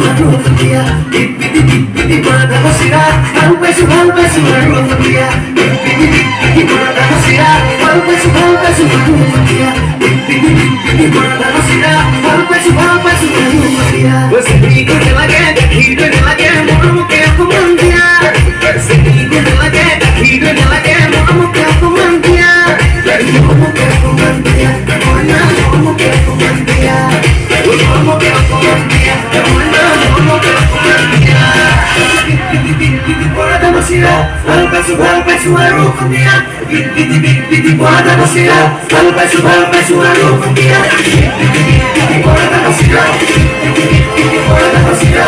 আৰু দিয়া PT PT পৰাটা বসিৰা ভাল পাইছো আৰু দিয়া পিটি পৰাটা বসিৰা ভাল পাইছো আৰু দিয়া পিটি পৰাটা বসিৰা ভাল পাইছো আৰু দিয়া বসি গলে লাগে হিৰো লাগে মৰমকে অকমান দিয়া বসি গলে লাগে হিৰো লাগে মৰমকে অকমান দিয়া মৰমকে অকমান দিয়া মৰমকে অকমান দিয়া মৰমকে অকমান দিয়া মৰমকে অকমান দিয়া পিটি পৰাটা বসিৰা ভাল পাইছো আৰু দিয়া পিটি পৰাটা বসিৰা ভাল পাইছো আৰু দিয়া পিটি পৰাটা বসিৰা পিটি পৰাটা বসিৰা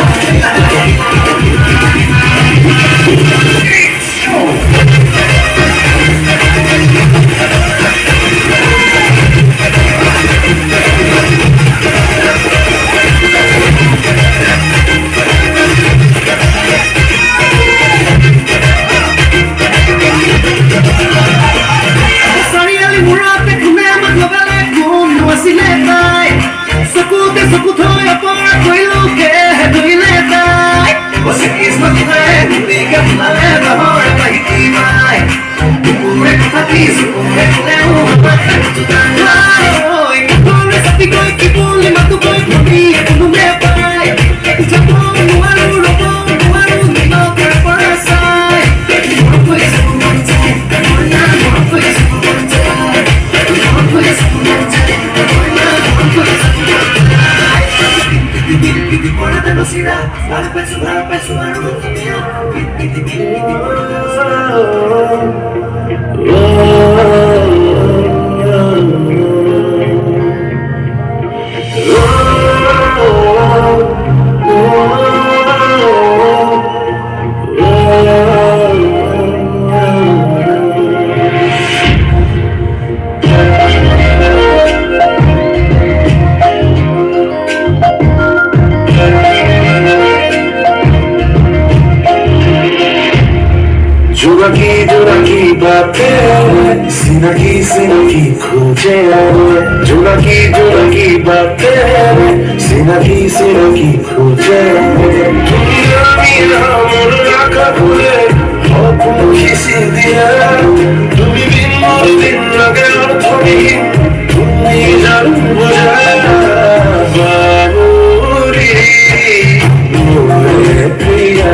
जोराकी बातें सिनाकी खोजे जोराकी बातें सिनाकी खोजे दुनिया मोर राखा भूले किसी दिया তুমি দিন লাগে অর্থ তুমি জানো বোঝা বাবুরি মোরে প্রিয়া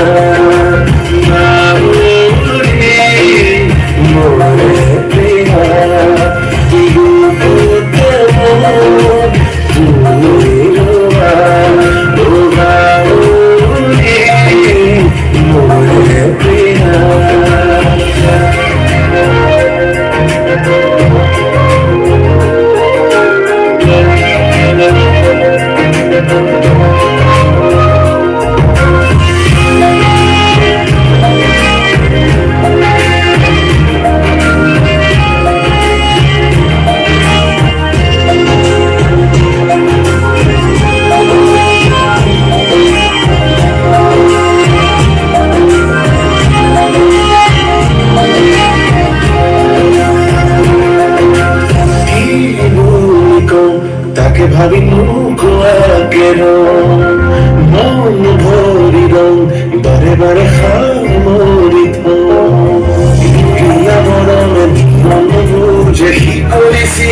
ভাবি মুখ আগের মন ভরিল বারে বারে সামরিত প্রিয়া মরমে মন বুঝে কি করেছি